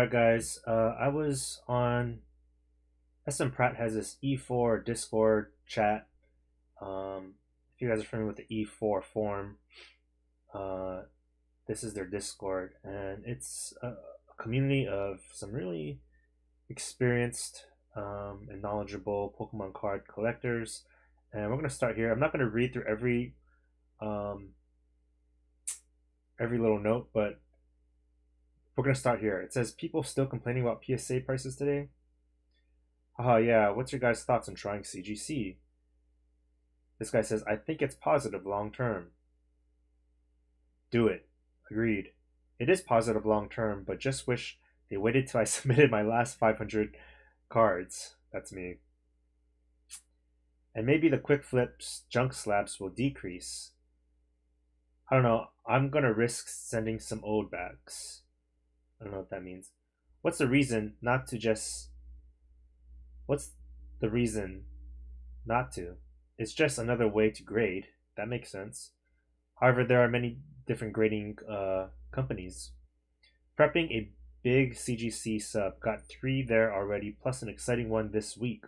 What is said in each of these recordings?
Alright guys, I was on SM Pratt has this E4 Discord chat. If you guys are familiar with the E4 forum, uh, this is their Discord, and it's a community of some really experienced and knowledgeable Pokemon card collectors. And we're gonna start here. I'm not gonna read through um, every little note, but we're gonna start here. It says people still complaining about PSA prices today. Haha, yeah. What's your guys' thoughts on trying CGC? This guy says, I think it's positive long term. Do it. Agreed. It is positive long term, but just wish they waited till I submitted my last 500 cards. That's me. And maybe the quick flips junk slabs will decrease. I don't know. I'm gonna risk sending some old backs. I don't know what that means. What's the reason not to just. What's the reason not to? It's just another way to grade. That makes sense. However, there are many different grading companies. Prepping a big CGC sub. Got 3 there already, plus an exciting one this week.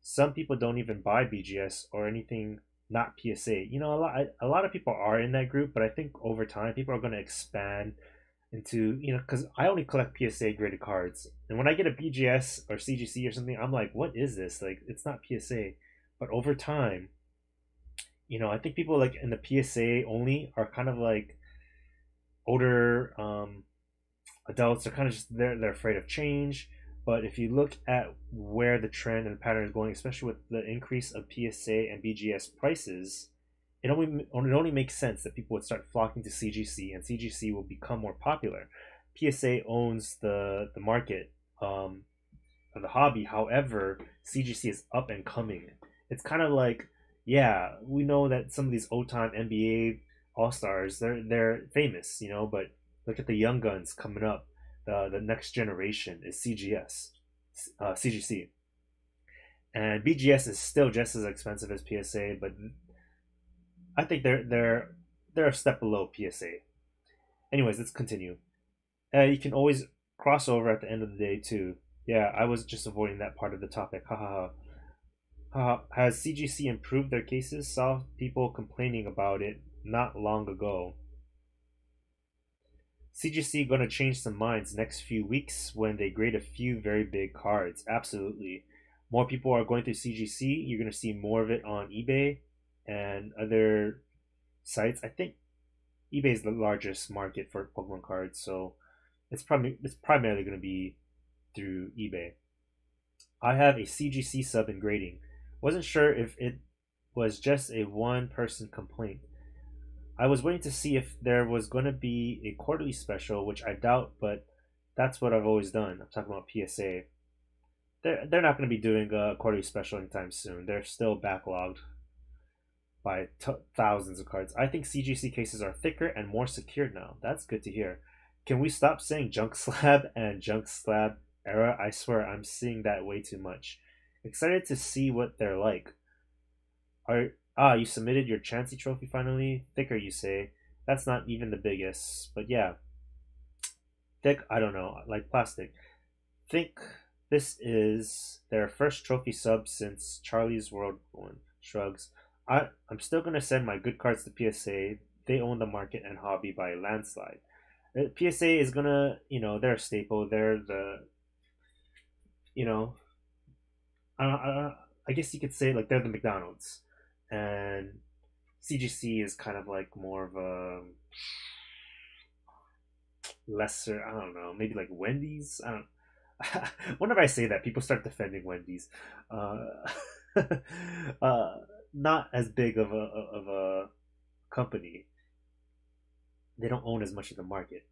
Some people don't even buy BGS or anything not PSA. You know, a lot of people are in that group, but I think over time people are going to expand into, because I only collect PSA graded cards. And when I get a BGS or CGC or something, I'm like, what is this? Like, it's not PSA. But over time, I think people like in the PSA only are kind of like older adults. They're kind of just they're afraid of change. But if you look at where the trend and the pattern is going, especially with the increase of PSA and BGS prices, it only makes sense that people would start flocking to CGC, and CGC will become more popular. PSA owns the market of the hobby. However, CGC is up and coming. It's kind of like, yeah, we know that some of these old time NBA All Stars, they're famous, but look at the young guns coming up. The next generation is CGC, and BGS is still just as expensive as PSA, but I think they're a step below PSA. Anyways, let's continue. You can always cross over at the end of the day too. Yeah, I was just avoiding that part of the topic. Has CGC improved their cases? Saw people complaining about it not long ago. CGC gonna change some minds next few weeks when they grade a few very big cards. Absolutely. More people are going through CGC. You're gonna see more of it on eBay and other sites. I think eBay is the largest market for Pokemon cards, so it's primarily gonna be through eBay. I have a CGC sub in grading. Wasn't sure if it was just a one person complaint. I was waiting to see if there was going to be a quarterly special, which I doubt, but that's what I've always done. I'm talking about PSA. They're not going to be doing a quarterly special anytime soon. They're still backlogged by thousands of cards. I think CGC cases are thicker and more secured now. That's good to hear. Can we stop saying junk slab and junk slab era? I swear I'm seeing that way too much. Excited to see what they're like. You submitted your Chansey trophy finally? Thicker, you say. That's not even the biggest, but yeah. Thick, I don't know, like plastic. Think this is their first trophy sub since Charlie's World one. Shrugs. I'm still gonna send my good cards to PSA. They own the market and hobby by a landslide. PSA is gonna, they're a staple. They're the, you know, I guess you could say like they're the McDonald's, and CGC is kind of like more of a lesser. I don't know, maybe like Wendy's. I don't. Whenever I say that, people start defending Wendy's. Uh, not as big of a company. They don't own as much of the market.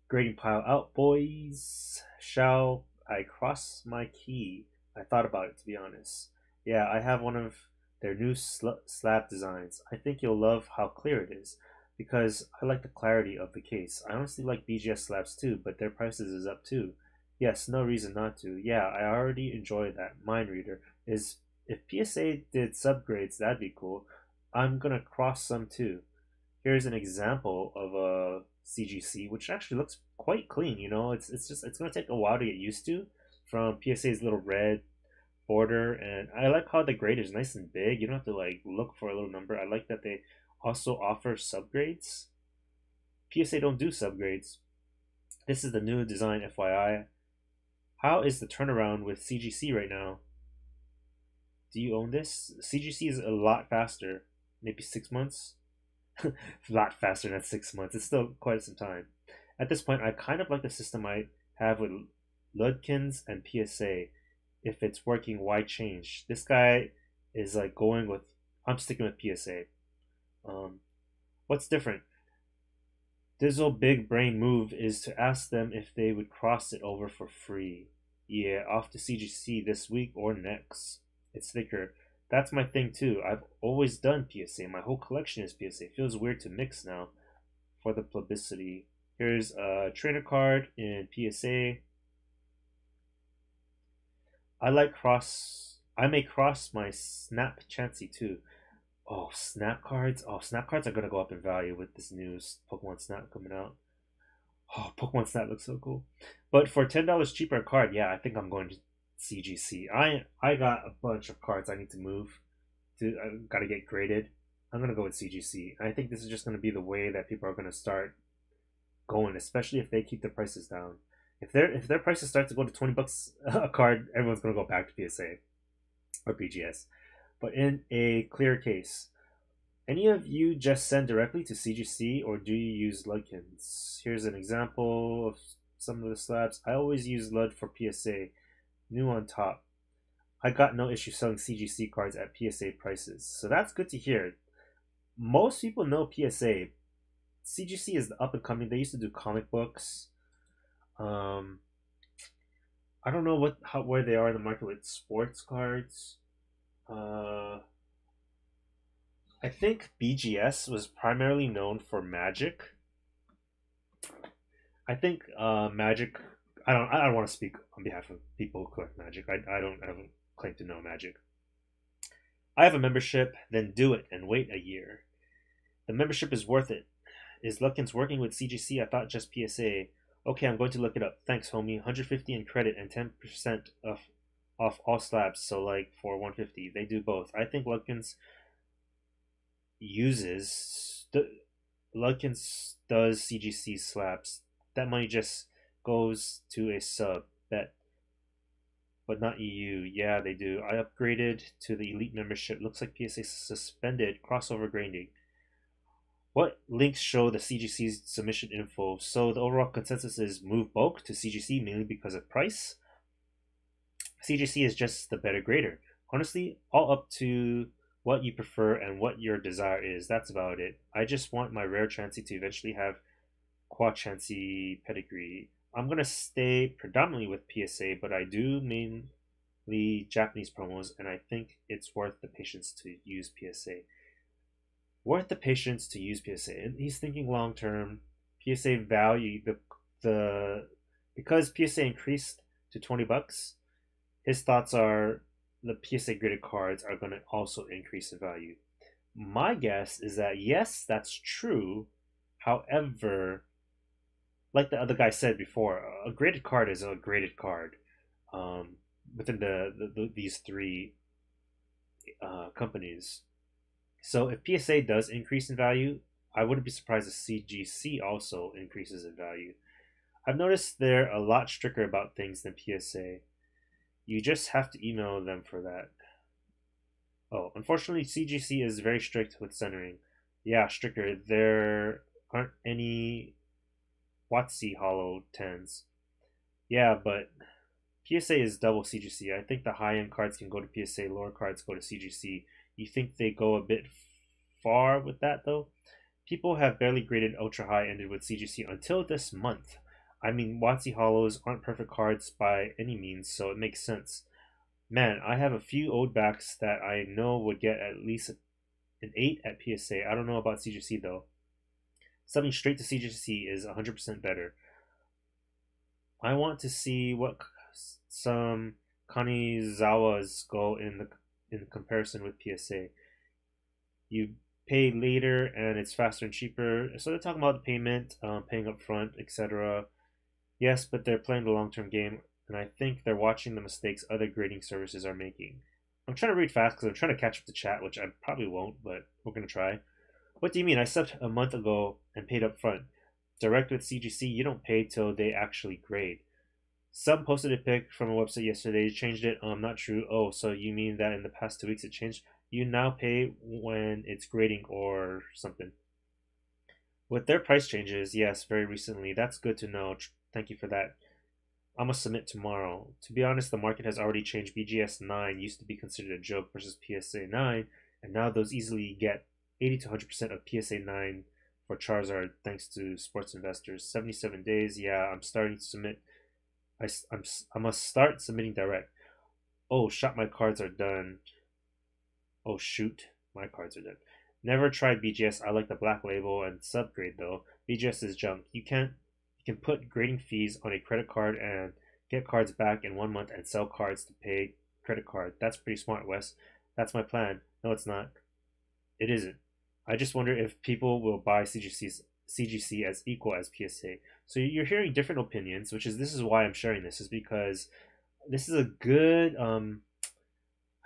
Grading pile out, boys. Shall I cross my key? I thought about it, to be honest. Yeah, I have one of their new slab designs. I think you'll love how clear it is, because I like the clarity of the case. I honestly like BGS slabs too, but their prices is up too. Yes, no reason not to. Yeah, I already enjoy that. Mind reader is, if PSA did subgrades, that'd be cool. I'm gonna cross some too. Here's an example of a CGC, which actually looks quite clean. You know, it's gonna take a while to get used to from PSA's little red border, and I like how the grade is nice and big. You don't have to like look for a little number. I like that they also offer subgrades. PSA don't do subgrades. This is the new design, FYI. How is the turnaround with CGC right now? Do you own this? CGC is a lot faster. Maybe 6 months? A lot faster than 6 months. It's still quite some time. At this point, I kind of like the system I have with Ludkins and PSA. If it's working, why change? This guy is like going with. I'm sticking with PSA. What's different? Dizzle big brain move is to ask them if they would cross it over for free. Yeah, off to CGC this week or next. It's thicker. That's my thing too. I've always done PSA. My whole collection is PSA. Feels weird to mix now for the publicity. Here's a trainer card in PSA. I may cross my Snap Chansey too. Oh, Snap cards. Oh, Snap cards are gonna go up in value with this new Pokemon Snap coming out. Oh, Pokemon Snap looks so cool. But for $10 cheaper card, yeah, I think I'm going to CGC. I got a bunch of cards I need to move. I gotta get graded. I'm gonna go with CGC. I think this is just gonna be the way that people are gonna start going, especially if they keep the prices down. If their prices start to go to $20 a card, everyone's gonna go back to PSA or BGS. But in a clear case, any of you just send directly to CGC or do you use Ludkins? Here's an example of some of the slabs. I always use Lud for PSA. New on top. I got no issue selling CGC cards at PSA prices. So that's good to hear. Most people know PSA. CGC is the up and coming. They used to do comic books. I don't know where they are in the market with sports cards. I think BGS was primarily known for Magic. I think Magic. I don't want to speak on behalf of people who collect Magic. I don't claim to know Magic. I have a membership, then do it and wait a year. The membership is worth it. Is Ludkins working with CGC? I thought just PSA. Okay, I'm going to look it up. Thanks, homie. 150 in credit and 10% off all slabs. So like for 150, they do both. I think Ludkins does CGC slabs. That money just goes to a sub bet, but not EU. Yeah, they do. I upgraded to the elite membership. Looks like PSA suspended crossover grading. What links show the CGC's submission info? So the overall consensus is move bulk to CGC mainly because of price. CGC is just the better grader. Honestly, all up to what you prefer and what your desire is. That's about it. I just want my rare Chansey to eventually have Quad Chansey pedigree. I'm gonna stay predominantly with PSA, but I do mainly Japanese promos, and I think it's worth the patience to use PSA. Worth the patience to use PSA. And he's thinking long term. PSA value because PSA increased to $20. His thoughts are the PSA graded cards are going to also increase in value. My guess is that yes, that's true. However, like the other guy said before, a graded card is a graded card. Within these three companies. So if PSA does increase in value, I wouldn't be surprised if CGC also increases in value. I've noticed they're a lot stricter about things than PSA. You just have to email them for that. Oh, unfortunately, CGC is very strict with centering. Yeah, stricter. There aren't any WotC Hollow 10s. Yeah, but PSA is double CGC. I think the high-end cards can go to PSA, lower cards go to CGC. You think they go a bit far with that, though? People have barely graded Ultra High ended with CGC until this month. I mean, WotC Hollows aren't perfect cards by any means, so it makes sense. Man, I have a few old backs that I know would get at least an 8 at PSA. I don't know about CGC, though. Subbing straight to CGC is 100% better. I want to see what some Kanizawas go in comparison with PSA. You pay later and it's faster and cheaper. So they're talking about the payment, paying up front, etc. Yes, but they're playing the long-term game, and I think they're watching the mistakes other grading services are making. I'm trying to read fast because I'm trying to catch up to chat, which I probably won't, but we're gonna try. What do you mean? I subbed a month ago and paid up front. Direct with CGC, you don't pay till they actually grade. Some posted a pic from a website yesterday, changed it. Not true. Oh, so you mean that in the past 2 weeks it changed? You now pay when it's grading or something. With their price changes, yes, very recently. That's good to know. Thank you for that. I'm gonna submit tomorrow. To be honest, the market has already changed. BGS 9 used to be considered a joke versus PSA 9, and now those easily get 80 to 100% of PSA 9 for Charizard thanks to sports investors. 77 days. Yeah, I'm starting to submit. I must start submitting direct. Oh, shot, my cards are done. Oh, shoot, my cards are done. Never tried BGS. I like the black label and subgrade though. BGS is junk. You can put grading fees on a credit card and get cards back in 1 month and sell cards to pay credit card. That's pretty smart, Wes. That's my plan. No, it's not. It isn't. I just wonder if people will buy CGC as equal as PSA. So you're hearing different opinions, this is why I'm sharing this, is because this is a good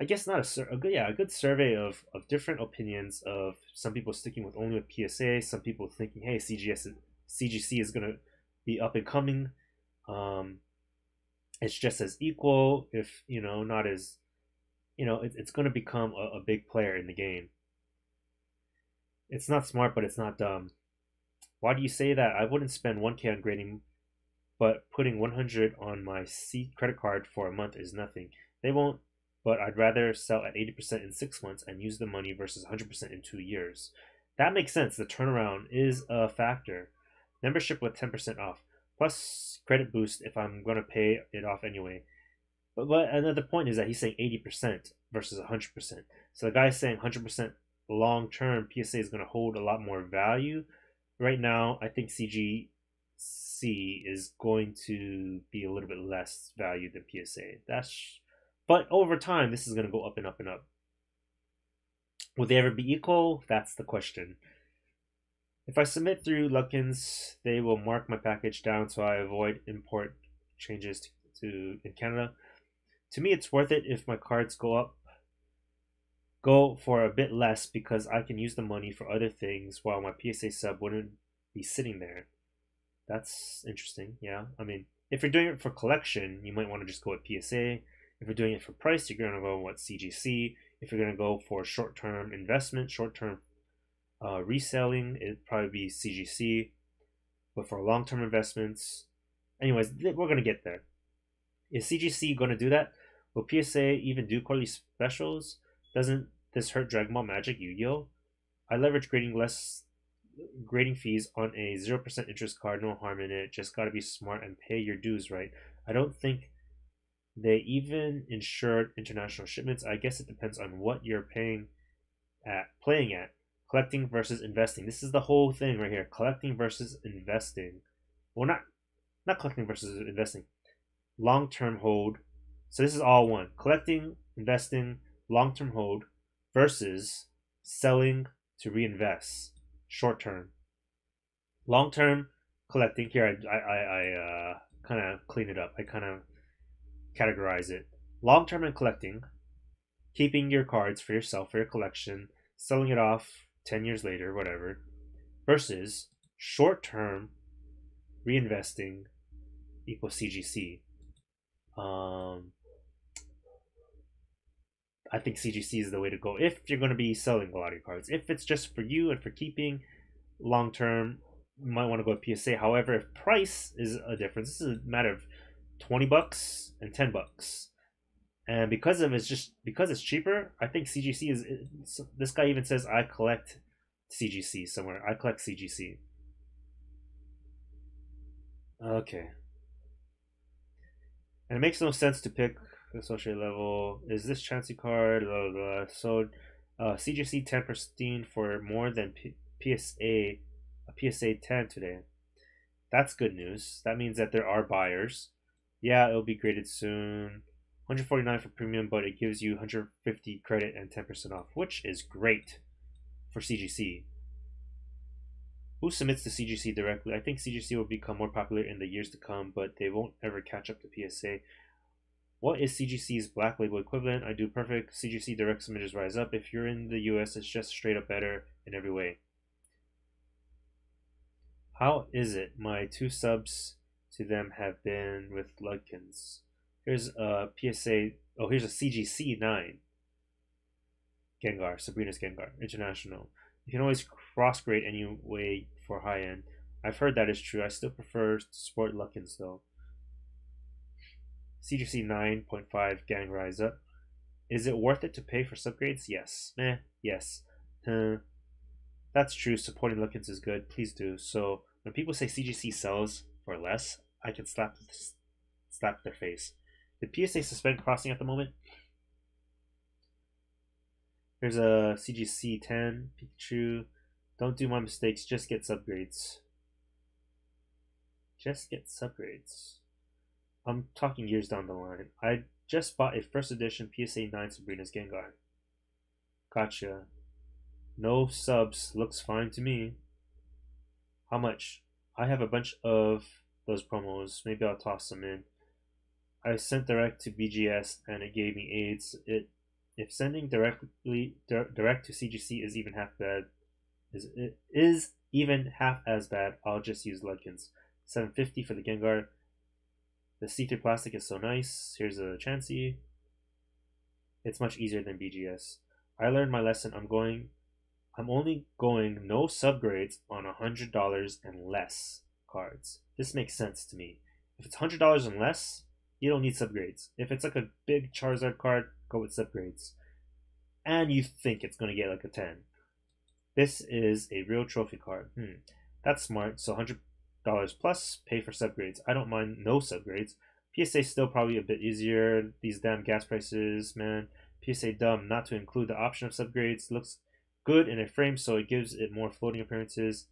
I guess not a good survey of different opinions of some people sticking with only with PSA, some people thinking, hey, CGC is gonna be up and coming. It's just as equal, if not as it's gonna become a big player in the game. It's not smart, but it's not dumb. Why do you say that? I wouldn't spend 1K on grading, but putting 100 on my credit card for a month is nothing. They won't, but I'd rather sell at 80% in 6 months and use the money versus 100% in 2 years. That makes sense. The turnaround is a factor. Membership with 10% off, plus credit boost if I'm going to pay it off anyway. But another point is that he's saying 80% versus 100%. So the guy's saying 100% long term, PSA is going to hold a lot more value. Right now, I think CGC is going to be a little bit less valued than PSA. But over time, this is going to go up and up and up. Will they ever be equal? That's the question. If I submit through Luckin's, they will mark my package down so I avoid import changes in Canada. To me, it's worth it if my cards go for a bit less because I can use the money for other things while my PSA sub wouldn't be sitting there. That's interesting. Yeah, I mean, if you're doing it for collection, you might want to just go with PSA. If you're doing it for price, you're going to go with CGC. If you're going to go for short-term investment, short-term reselling, it'd probably be CGC. But for long-term investments, anyways, we're going to get there. Is CGC going to do that? Will PSA even do quarterly specials? Doesn't this hurt Dragon Ball Magic Yu-Gi-Oh? I leverage grading fees on a 0% interest card. No harm in it. Just gotta be smart and pay your dues, right? I don't think they even insured international shipments. I guess it depends on what you're playing at. Collecting versus investing. This is the whole thing right here. Collecting versus investing. Well, not collecting versus investing. Long-term hold. So this is all one. Collecting, investing, long-term hold versus selling to reinvest. Short-term. Long-term collecting. Here, I kind of clean it up. I kind of categorize it. Long-term and collecting. Keeping your cards for yourself, for your collection. Selling it off 10 years later, whatever. Versus short-term reinvesting equals CGC. I think CGC is the way to go if you're going to be selling a lot of your cards. If it's just for you and for keeping long term, you might want to go with PSA. However, if price is a difference, this is a matter of $20 and $10. And because it's cheaper, I think CGC is. This guy even says I collect CGC somewhere. I collect CGC. Okay. And it makes no sense to pick associate level. Is this Chansey card? Blah, blah, blah. So CGC 10 pristine for more than PSA, a PSA 10 today. That's good news. That means that there are buyers. Yeah, it'll be graded soon. 149 for premium, but it gives you 150 credit and 10% off, which is great. for CGC. Who submits to CGC directly? I think CGC will become more popular in the years to come, but they won't ever catch up to PSA. What is CGC's black label equivalent? I do perfect. CGC direct submitters rise up. If you're in the US, it's just straight up better in every way. How is it? My 2 subs to them have been with Ludkins. Here's a PSA. Oh, here's a CGC 9. Gengar, Sabrina's Gengar, International. You can always cross grade anyway for high end. I've heard that is true. I still prefer Sport Ludkins though. CGC 9.5 Gang Rise Up. Is it worth it to pay for subgrades? Yes. Yes. That's true. Supporting Ludkins is good. Please do. So when people say CGC sells for less, I can slap their face. Did PSA suspend crossing at the moment? Here's a CGC 10 Pikachu. Don't do my mistakes. Just get subgrades. Just get subgrades. I'm talking years down the line. I just bought a first edition PSA 9 Sabrina's Gengar. Gotcha. No subs. Looks fine to me. How much? I have a bunch of those promos. Maybe I'll toss them in. I sent direct to BGS and it gave me AIDS. If sending direct to CGC is even half bad, is even half as bad, I'll just use Ludkins. $750 for the Gengar. The see-through plastic is so nice. Here's a Chansey. It's much easier than BGS. I learned my lesson. I'm only going no subgrades on $100 and less cards. This makes sense to me. If it's $100 and less, you don't need subgrades. If it's like a big Charizard card, go with subgrades. And you think it's going to get like a 10. This is a real trophy card. That's smart. So $100 plus, pay for subgrades. I don't mind no subgrades. PSA still probably a bit easier. These damn gas prices, man. PSA dumb not to include the option of subgrades. Looks good in a frame, so it gives it more floating appearances.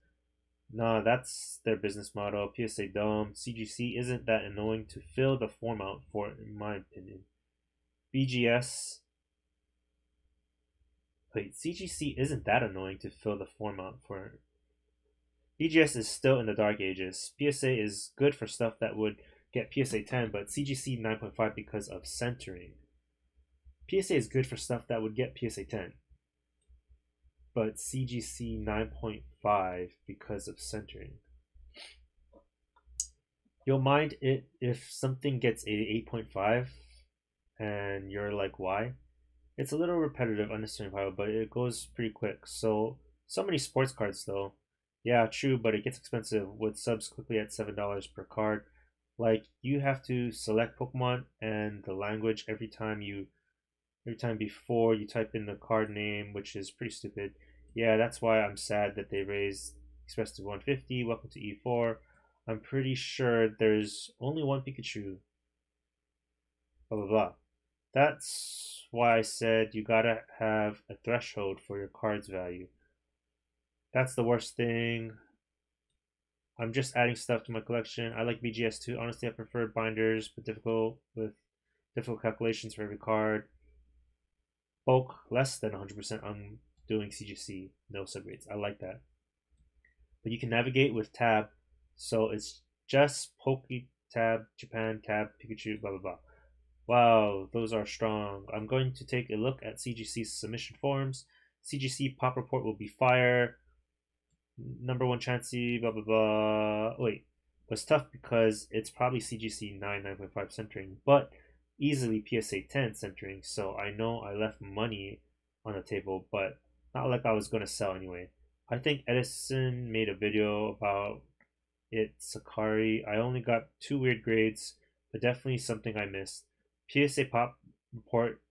Nah, that's their business model. PSA dumb. CGC isn't that annoying to fill the form out for, in my opinion. BGS. Wait, CGC isn't that annoying to fill the form out for. BGS is still in the dark ages. PSA is good for stuff that would get PSA 10, but CGC 9.5 because of centering. PSA is good for stuff that would get PSA 10, but CGC 9.5 because of centering. You'll mind it if something gets a 8.5 and you're like, why? It's a little repetitive, unnecessary, but it goes pretty quick. So many sports cards though. Yeah, true, but it gets expensive with subs quickly at $7 per card. Like, you have to select Pokemon and the language every time before you type in the card name, which is pretty stupid. Yeah, that's why I'm sad that they raised Express to 150. Welcome to E4. I'm pretty sure there's only one Pikachu. Blah blah blah. That's why I said you gotta have a threshold for your card's value. That's the worst thing. I'm just adding stuff to my collection. I like BGS too. Honestly, I prefer binders, but difficult calculations for every card. Bulk less than 100%. I'm doing CGC, no subgrades. I like that. But you can navigate with tab, so it's just Poke tab, Japan tab, Pikachu, blah blah blah. Wow, those are strong. I'm going to take a look at CGC's submission forms. CGC pop report will be fire. Number 1 Chansey, blah blah blah. Wait, was tough because it's probably CGC 9.5 centering, but easily PSA 10 centering. So I know I left money on the table, but not like I was gonna sell anyway. I think Edison made a video about it. Sakari. I only got 2 weird grades, but definitely something I missed. PSA pop report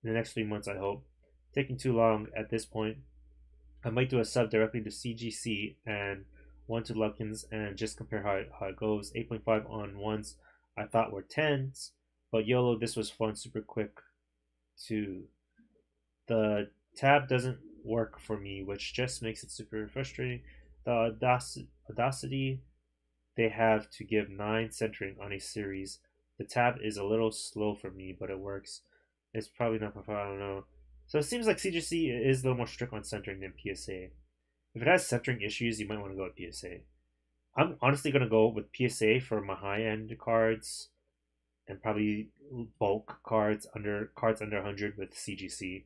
in the next 3 months, I hope. Taking too long at this point. I might do a sub directly to CGC and one to Ludkins and just compare how it goes. 8.5 on ones I thought were 10s, but YOLO, this was fun, super quick too. The tab doesn't work for me, which just makes it super frustrating. The Audacity, they have to give 9 centering on a series. The tab is a little slow for me, but it works. It's probably not for, I don't know. So it seems like CGC is a little more strict on centering than PSA. If it has centering issues, you might want to go with PSA. I'm honestly going to go with PSA for my high-end cards and probably bulk cards under 100 with CGC.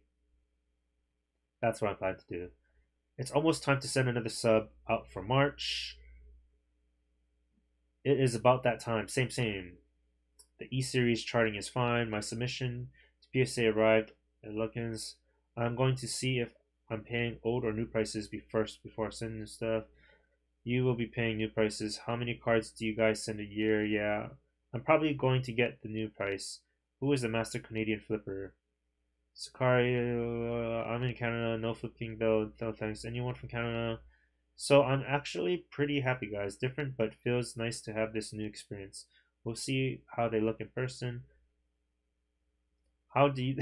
That's what I plan to do. It's almost time to send another sub out for March. It is about that time. Same. The E-Series charting is fine. My submission to PSA arrived at Luckins. I'm going to see if I'm paying old or new prices before sending stuff. You will be paying new prices. How many cards do you guys send a year? Yeah, I'm probably going to get the new price. Who is the master Canadian flipper? Sakari, I'm in Canada. No flipping though. No thanks. Anyone from Canada? So I'm actually pretty happy, guys. Different, but feels nice to have this new experience. We'll see how they look in person. How do you,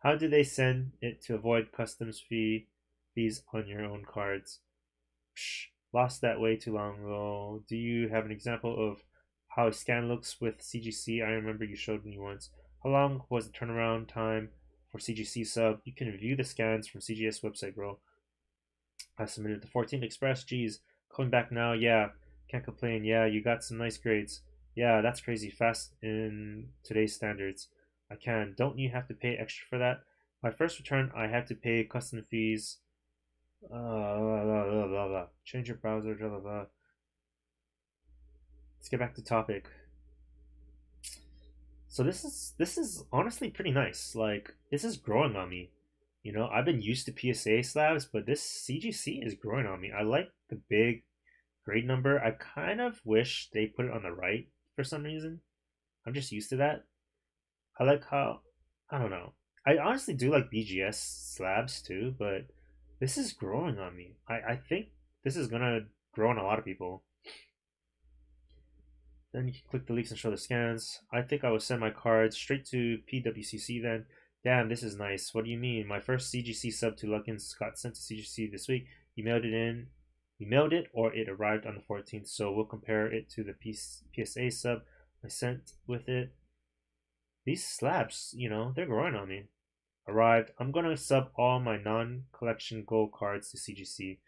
how do they send it to avoid customs fees on your own cards? Psh, lost that way too long ago. Do you have an example of how a scan looks with CGC? I remember you showed me once. How long was the turnaround time for CGC sub? You can view the scans from CGS website, bro. I submitted the 14th Express. Geez, coming back now. Yeah, can't complain. Yeah, you got some nice grades. Yeah, that's crazy fast in today's standards. I can. Don't you have to pay extra for that? My first return, I had to pay custom fees. Blah, blah, blah. Change your browser. Blah, blah, blah. Let's get back to topic. So this is honestly pretty nice. Like this is growing on me. You know, I've been used to PSA slabs, but this CGC is growing on me. I like the big grade number. I kind of wish they put it on the right for some reason. I'm just used to that. I like how, I don't know. I honestly do like BGS slabs too, but this is growing on me. I think this is gonna grow on a lot of people. Then you can click the leaks and show the scans. I think I will send my cards straight to PWCC then. Damn, this is nice. What do you mean? My first CGC sub to Luckins got sent to CGC this week. You mailed it in. You mailed it or it arrived on the 14th. So we'll compare it to the PSA sub I sent with it. These slabs, you know, they're growing on me. Arrived. I'm going to sub all my non-collection gold cards to CGC.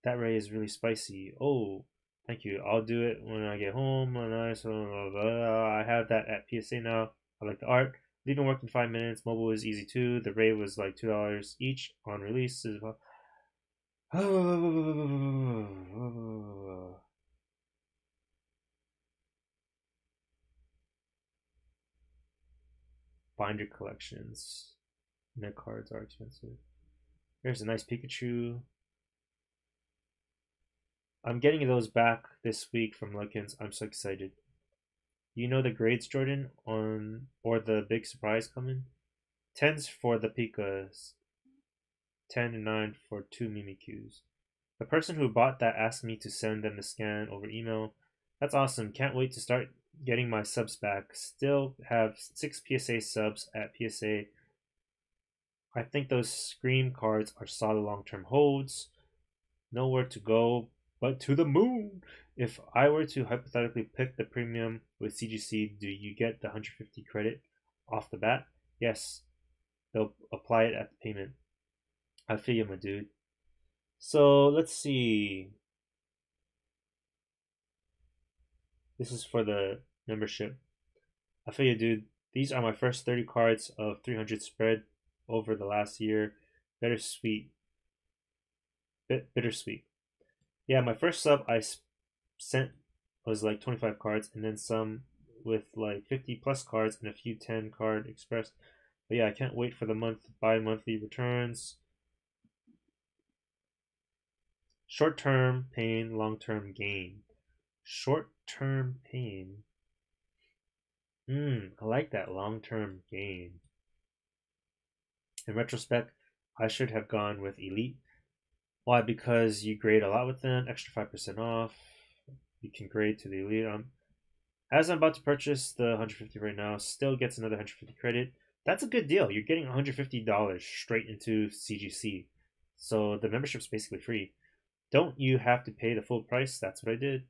That ray is really spicy. Oh, thank you. I'll do it when I get home. I have that at PSA now. I like the art. Leaving work in 5 minutes. Mobile is easy too. The ray was like $2 each on release as well. Binder collections. Net cards are expensive. Here's a nice Pikachu. I'm getting those back this week from Luckins. I'm so excited. You know the grades, Jordan, on or the big surprise coming? 10s for the Pikas, 10 and 9 for 2 Mimikyus. The person who bought that asked me to send them the scan over email. That's awesome. Can't wait to start getting my subs back. Still have 6 PSA subs at PSA. I think those Scream cards are solid long-term holds. Nowhere to go but to the moon. If I were to hypothetically pick the premium with CGC, do you get the 150 credit off the bat? Yes. They'll apply it at the payment. I feel you, my dude. So let's see. This is for the membership. I feel you, dude. These are my first 30 cards of 300 spread over the last year. Bittersweet. Bittersweet. Yeah, my first sub I sent was like 25 cards, and then some with like 50 plus cards and a few 10 card express. But yeah, I can't wait for the bi-monthly returns. Short-term pain, long-term gain. Short-term pain. I like that long-term gain. In retrospect, I should have gone with Elite. Why? Because you grade a lot with them, extra 5% off. You can grade to the Elite. As I'm about to purchase the 150 right now, still gets another 150 credit. That's a good deal. You're getting $150 straight into CGC. So the membership's basically free. Don't you have to pay the full price? That's what I did.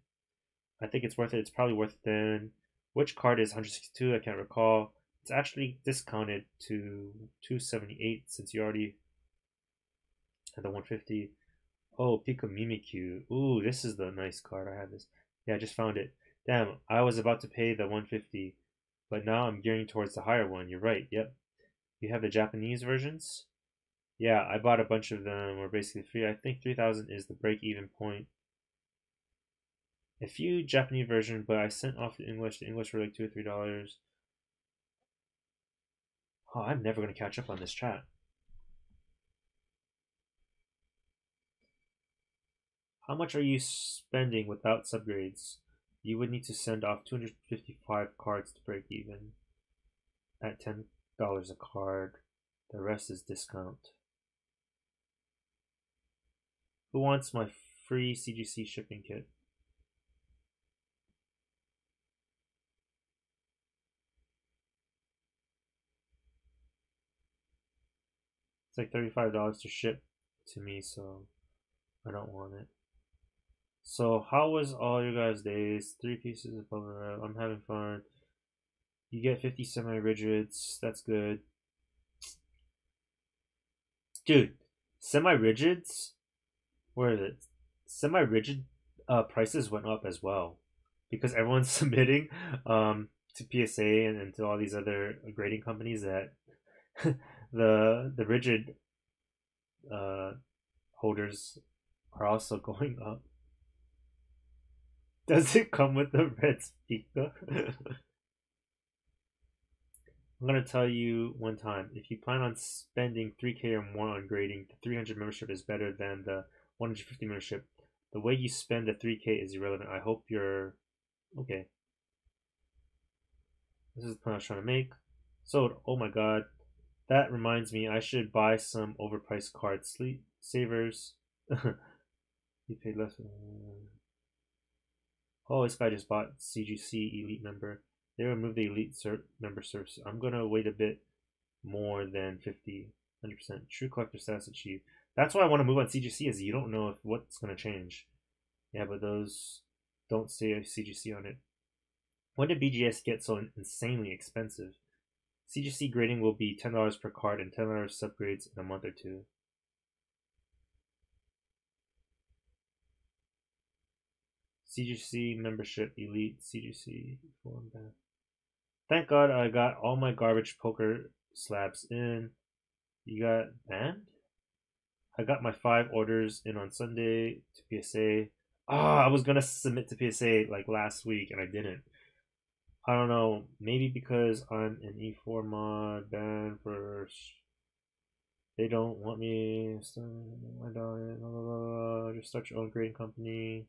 I think it's worth it. It's probably worth it then. Which card is 162? I can't recall. It's actually discounted to 278 since you already had the 150. Oh, Pika Mimikyu. Ooh, this is the nice card. I have this. Yeah, I just found it. Damn, I was about to pay the 150, but now I'm gearing towards the higher one. You're right. Yep. You have the Japanese versions? Yeah, I bought a bunch of them. We're basically free. I think 3,000 is the break-even point. A few Japanese version, but I sent off the English. The English were like $2 or $3. Oh, I'm never gonna catch up on this chat. How much are you spending without subgrades? You would need to send off 255 cards to break even at $10 a card. The rest is discount. Who wants my free CGC shipping kit? It's like $35 to ship to me, so I don't want it. So how was all your guys' days? 3 pieces of bubble wrap. I'm having fun. You get 50 semi-rigids. That's good. Dude, semi-rigids? Where is it? Semi-rigid prices went up as well because everyone's submitting to PSA and to all these other grading companies that the rigid uh, holders are also going up. Does it come with the red speaker? I'm gonna tell you one time. If you plan on spending 3K or more on grading, the 300 membership is better than the 150 membership. The way you spend the 3K is irrelevant. I hope you're okay. This is the point I was trying to make. So, oh my god, that reminds me. I should buy some overpriced cards. Sleep savers. You paid less. Oh, this guy just bought CGC Elite member. They removed the Elite member service. I'm gonna wait a bit more than 50, 100%. True collector status achieved. That's why I want to move on CGC, is you don't know if what's gonna change. Yeah, but those don't say CGC on it. When did BGS get so insanely expensive? CGC grading will be $10 per card and $10 subgrades in a month or two. CGC membership elite CGC form back. Thank God I got all my garbage poker slabs in. You got banned? I got my 5 orders in on Sunday to PSA. I was gonna submit to PSA like last week and I didn't. I don't know. Maybe because I'm an E4 mod banned for. They don't want me. My diet. Blah, blah, blah. Just start your own grading company.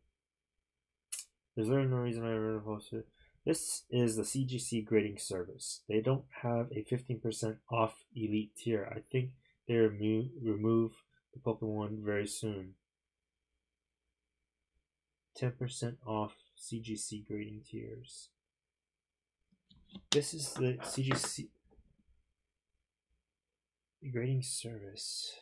There's really no reason I ever posted. This is the CGC grading service. They don't have a 15% off elite tier. I think they remove the Pokemon very soon. 10% off CGC grading tiers. This is the CGC grading service.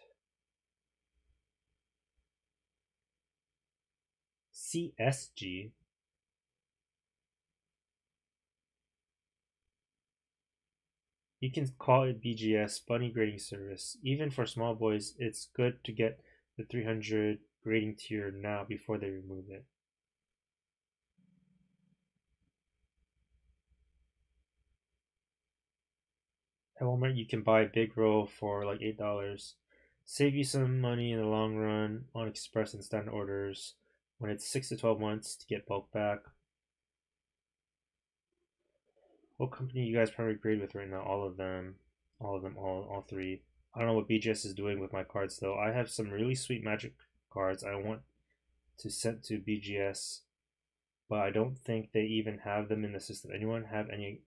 CSG. You can call it BGS, Bunny Grading Service. Even for small boys, it's good to get the 300 grading tier now before they remove it. At Walmart, you can buy a big roll for like $8. Save you some money in the long run on express and standard orders when it's 6 to 12 months to get bulk back. What company you guys probably grade with right now? All of them. All 3. I don't know what BGS is doing with my cards though. I have some really sweet magic cards I want to send to BGS, but I don't think they even have them in the system. Anyone have any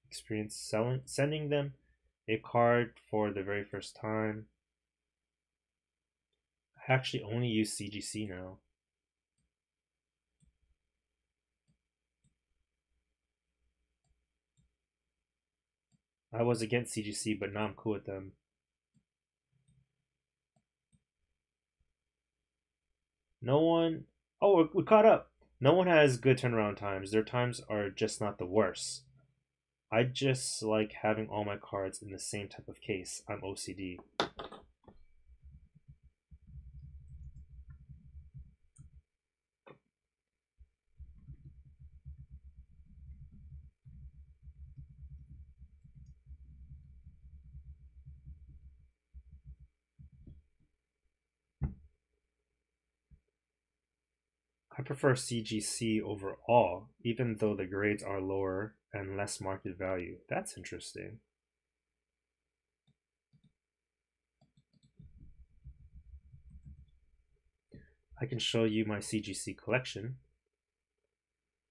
experience sending them a card for the very first time? I actually only use CGC now. I was against CGC, but now I'm cool with them. No one. Oh, we caught up. No one has good turnaround times. Their times are just not the worst. I just like having all my cards in the same type of case. I'm OCD. I prefer CGC overall, even though the grades are lower and less market value. That's interesting. I can show you my CGC collection.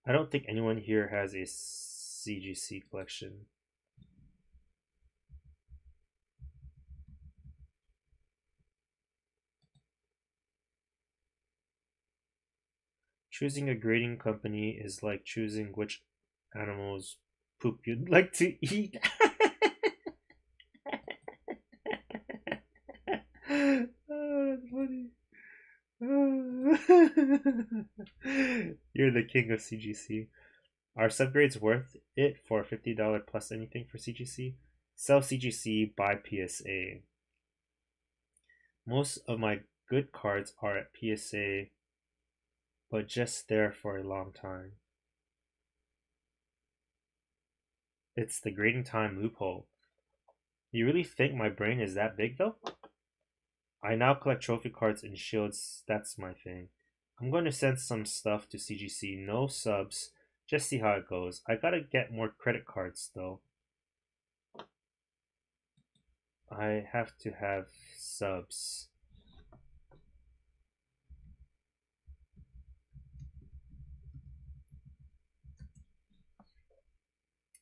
I don't think anyone here has a CGC collection. Choosing a grading company is like choosing which animal's poop you'd like to eat. Oh, that's funny. You're the king of CGC. Are subgrades worth it for $50 plus anything for CGC? Sell CGC, buy PSA. Most of my good cards are at PSA, but just there for a long time. It's the grading time loophole. You really think my brain is that big though? I now collect trophy cards and shields. That's my thing. I'm going to send some stuff to CGC. No subs. Just see how it goes. I gotta get more credit cards though. I have to have subs.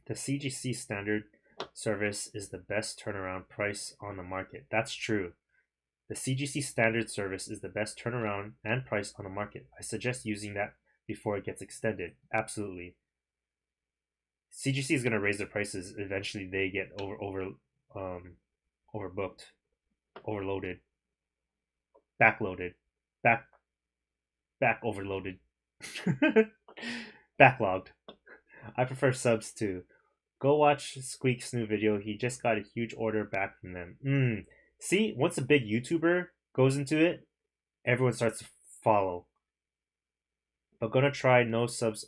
The CGC standard service is the best turnaround price on the market. That's true. The CGC standard service is the best turnaround and price on the market. I suggest using that before it gets extended. Absolutely. CGC is going to raise their prices. Eventually, they get overbooked, overloaded, backloaded, back back overloaded, backlogged. I prefer subs too. Go watch Squeak's new video. He just got a huge order back from them. See, once a big YouTuber goes into it, everyone starts to follow. But gonna try no subs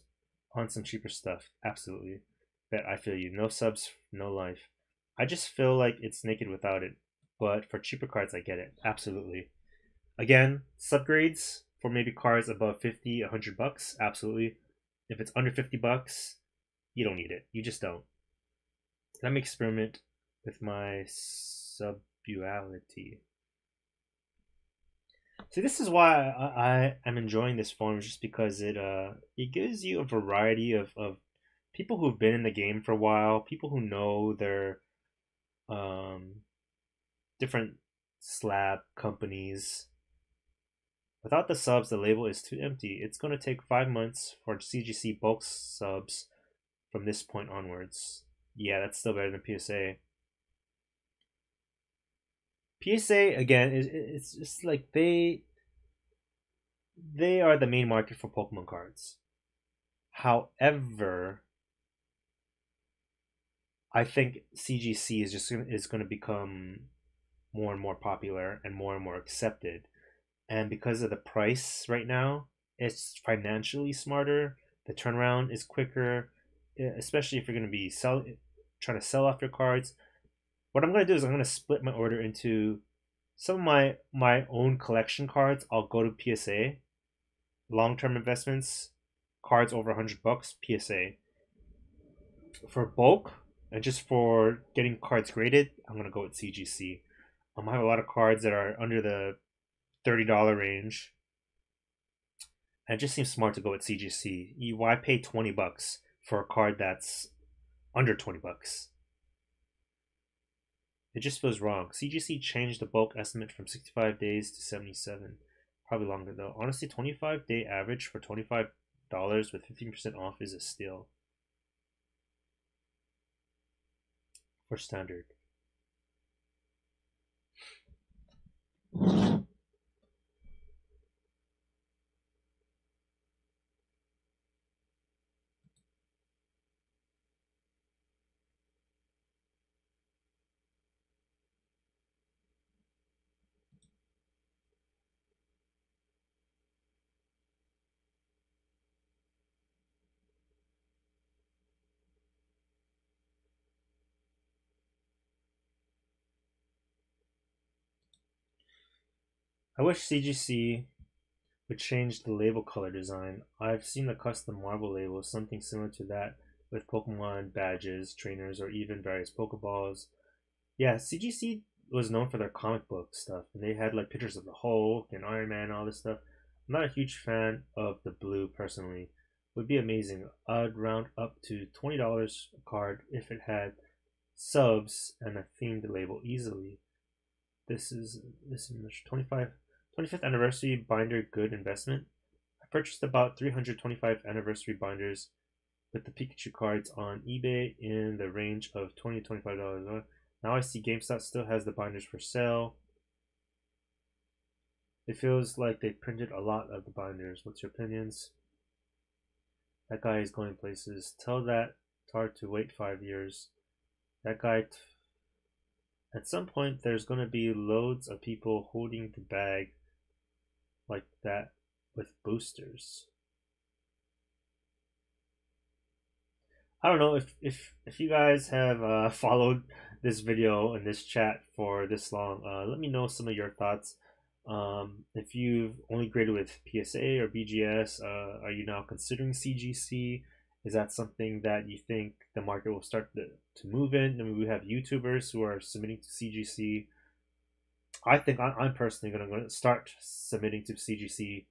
on some cheaper stuff. Absolutely. Bet I feel you. No subs, no life. I just feel like it's naked without it. But for cheaper cards, I get it. Absolutely. Again, subgrades for maybe cards above 50, $100. Absolutely. If it's under $50, you don't need it. You just don't. Let me experiment with my subduality. See, this is why I am enjoying this form, just because it gives you a variety of people who've been in the game for a while, people who know their um, different slab companies. Without the subs, the label is too empty. It's going to take 5 months for CGC bulk subs from this point onwards. Yeah, that's still better than PSA. PSA again it's just like they are the main market for Pokemon cards. However, I think CGC is going to become more and more popular and more accepted. And because of the price right now, it's financially smarter. The turnaround is quicker, especially if you're going to be trying to sell off your cards. What I'm going to do is I'm going to split my order into some of my own collection cards. I'll go to PSA. Long-term investments, cards over $100, PSA. For bulk and just for getting cards graded, I'm gonna go with CGC. I have a lot of cards that are under the $30 range, and it just seems smart to go with CGC. Why pay $20 for a card that's under $20? It just feels wrong. CGC changed the bulk estimate from 65 days to 77. Probably longer though. Honestly, 25-day average for $25 with 15% off is a steal for standard. I wish CGC would change the label color design. I've seen the custom Marvel labels, something similar to that with Pokemon badges, trainers, or even various Pokeballs. Yeah, CGC was known for their comic book stuff, and they had like pictures of the Hulk and Iron Man and all this stuff. I'm not a huge fan of the blue personally. Would be amazing. I'd round up to $20 a card if it had subs and a themed label easily. This is 25th anniversary binder good investment. I purchased about 325 anniversary binders with the Pikachu cards on eBay in the range of $20 to $25. Now I see GameStop still has the binders for sale. It feels like they printed a lot of the binders. What's your opinions? That guy is going places. Tell that Tard to wait 5 years. That guy, at some point, there's going to be loads of people holding the bag like that with boosters. I don't know if you guys have followed this video and this chat for this long. Let me know some of your thoughts. If you've only graded with PSA or BGS, are you now considering CGC? Is that something that you think the market will start to move in? I mean, we have YouTubers who are submitting to CGC. I think I'm personally going to start submitting to CGC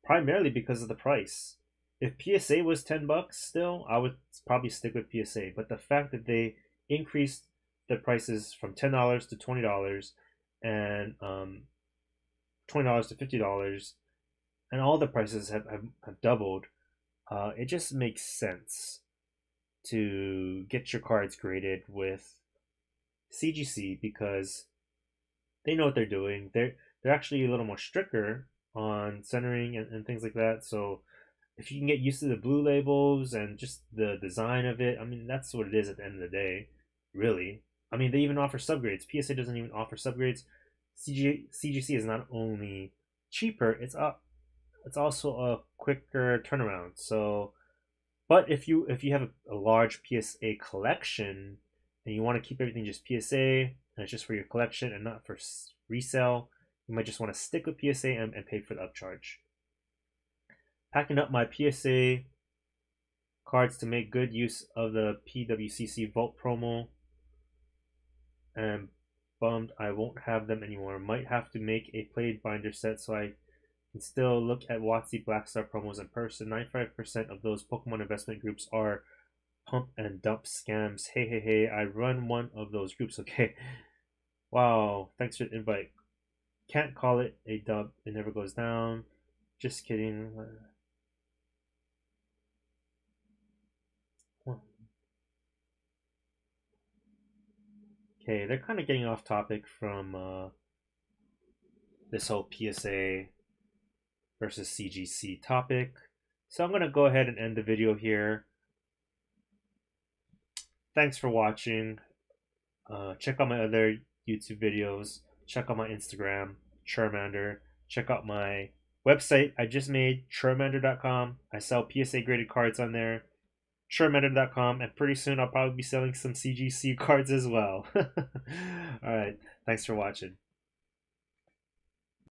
primarily because of the price. If PSA was $10 still, I would probably stick with PSA. But the fact that they increased the prices from $10 to $20 and $20 to $50, and all the prices have doubled, it just makes sense to get your cards graded with CGC because they know what they're doing. They're actually a little more stricter on centering and things like that. So if you can get used to the blue labels and just the design of it, I mean, that's what it is at the end of the day, really. I mean, they even offer subgrades. PSA doesn't even offer subgrades. CGC is not only cheaper, it's also a quicker turnaround. So, but if you have a large PSA collection and you want to keep everything just PSA and it's just for your collection and not for resale, you might just want to stick with PSA and pay for the upcharge. Packing up my PSA cards to make good use of the PWCC Vault promo, and bummed I won't have them anymore. Might have to make a played binder set so I can still look at WotC Blackstar promos in person. 95% of those Pokemon investment groups are pump and dump scams. Hey, I run one of those groups, okay? Wow, thanks for the invite. Can't call it a dub, it never goes down. Just kidding. Okay, they're kind of getting off topic from this whole PSA versus CGC topic. So I'm going to go ahead and end the video here. Thanks for watching. Check out my other YouTube videos. Check out my Instagram, Charmander. Check out my website I just made, Charmander.com. I sell PSA graded cards on there. Charmander.com, and pretty soon I'll probably be selling some CGC cards as well. Alright, thanks for watching.